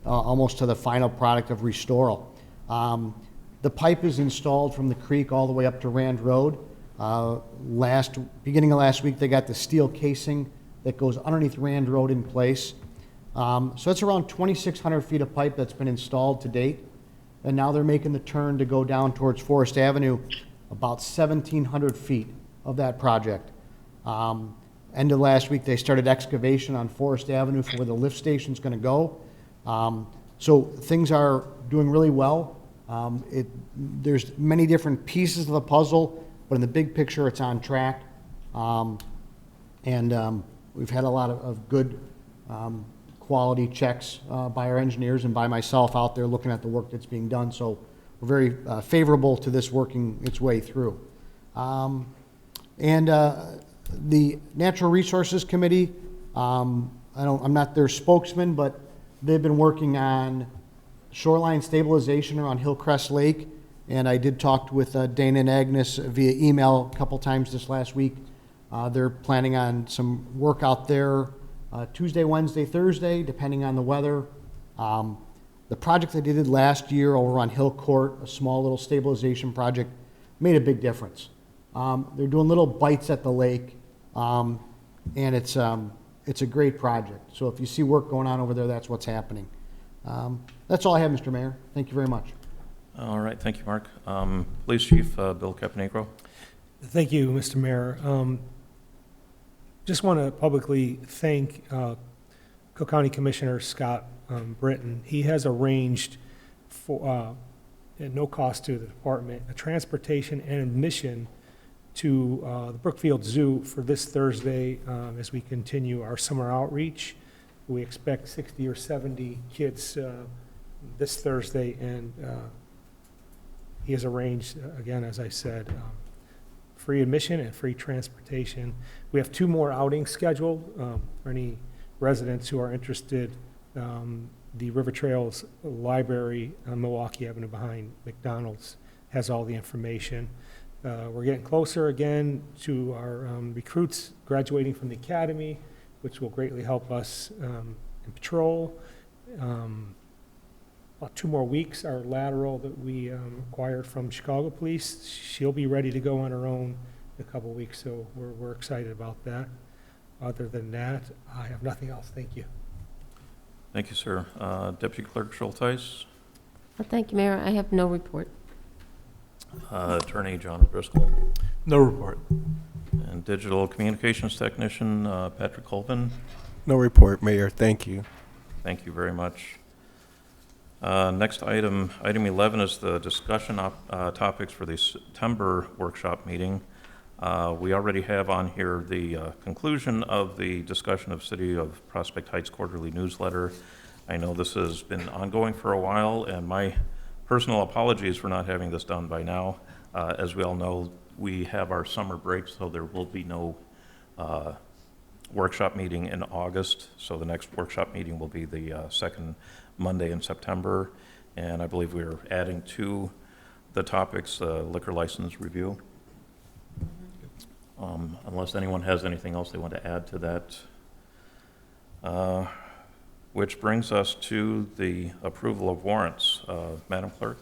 almost to the final product of restoral. The pipe is installed from the creek all the way up to Rand Road. Beginning of last week, they got the steel casing that goes underneath Rand Road in place. So that's around 2,600 feet of pipe that's been installed to date. And now they're making the turn to go down towards Forest Avenue, about 1,700 feet of that project. End of last week, they started excavation on Forest Avenue for where the lift station's going to go. So things are doing really well. There's many different pieces of the puzzle, but in the big picture, it's on track. And we've had a lot of good quality checks by our engineers and by myself out there looking at the work that's being done. So we're very favorable to this working its way through. The Natural Resources Committee, I'm not their spokesman, but they've been working on shoreline stabilization around Hillcrest Lake, and I did talk with Dana and Agnes via email a couple times this last week. They're planning on some work out there Tuesday, Wednesday, Thursday, depending on the weather. The project that they did last year over on Hill Court, a small little stabilization project, made a big difference. They're doing little bites at the lake, and it's a great project. So if you see work going on over there, that's what's happening. That's all I have, Mr. Mayor. Thank you very much. All right, thank you, Mark. Police Chief Bill Caponegro. Thank you, Mr. Mayor. Just want to publicly thank Cook County Commissioner Scott Britton. He has arranged for, at no cost to the department, a transportation and admission to the Brookfield Zoo for this Thursday as we continue our summer outreach. We expect 60 or 70 kids this Thursday, and he has arranged, again, as I said, free admission and free transportation. We have 2 more outings scheduled for any residents who are interested. The River Trails Library on Milwaukee Avenue behind McDonald's has all the information. We're getting closer again to our recruits graduating from the academy, which will greatly help us in patrol. About 2 more weeks, our lateral that we acquired from Chicago Police, she'll be ready to go on her own in a couple weeks, so we're excited about that. Other than that, I have nothing else. Thank you. Thank you, sir. Deputy Clerk Schultheis. Thank you, Mayor. I have no report. Attorney John Driscoll. No report. And Digital Communications Technician Patrick Colvin. No report, Mayor. Thank you. Thank you very much. Next item 11 is the discussion topics for the September workshop meeting. We already have on here the conclusion of the discussion of City of Prospect Heights quarterly newsletter. I know this has been ongoing for a while, and my personal apologies for not having this done by now. As we all know, we have our summer break, so there will be no workshop meeting in August. So the next workshop meeting will be the second Monday in September. And I believe we're adding to the topics, liquor license review. Unless anyone has anything else they want to add to that. Which brings us to the approval of warrants. Madam Clerk?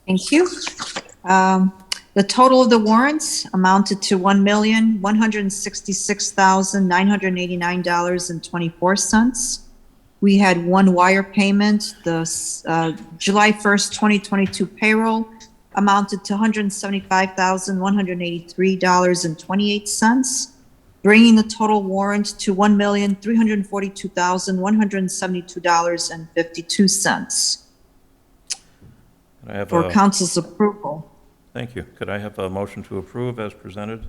Thank you. The total of the warrants amounted to $1,166,989.24. We had one wire payment. The July 1st, 2022 payroll amounted to $175,183.28, bringing the total warrant to $1,342,172.52 for council's approval. Thank you. Could I have a motion to approve as presented?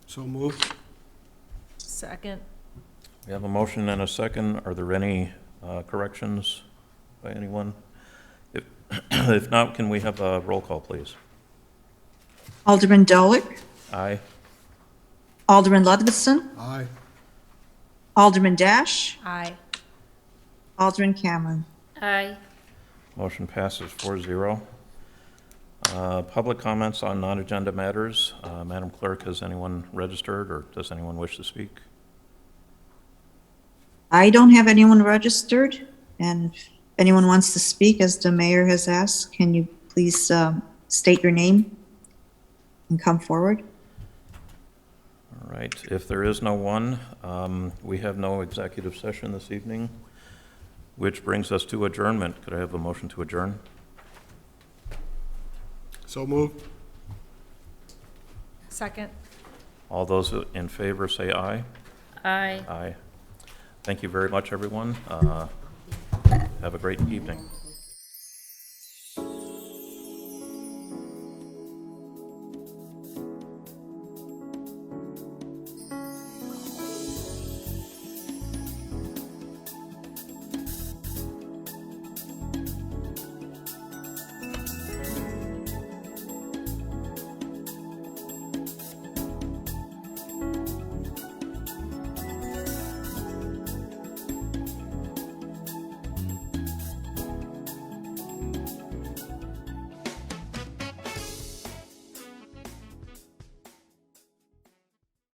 So moved. Second. We have a motion and a second. Are there any corrections by anyone? If not, can we have a roll call, please? Alderman Dolick, Aye. Alderman Ludvison, Aye. Alderman Dash, Aye. Alderman Cameron. Aye. Motion passes 4-0. Public comments on non-agenda matters. Madam Clerk, has anyone registered, or does anyone wish to speak? I don't have anyone registered, and if anyone wants to speak, as the mayor has asked, can you please state your name and come forward? All right. If there is no one, we have no executive session this evening, which brings us to adjournment. Could I have a motion to adjourn? So moved. Second. All those in favor say aye. Aye. Aye. Thank you very much, everyone. Have a great evening.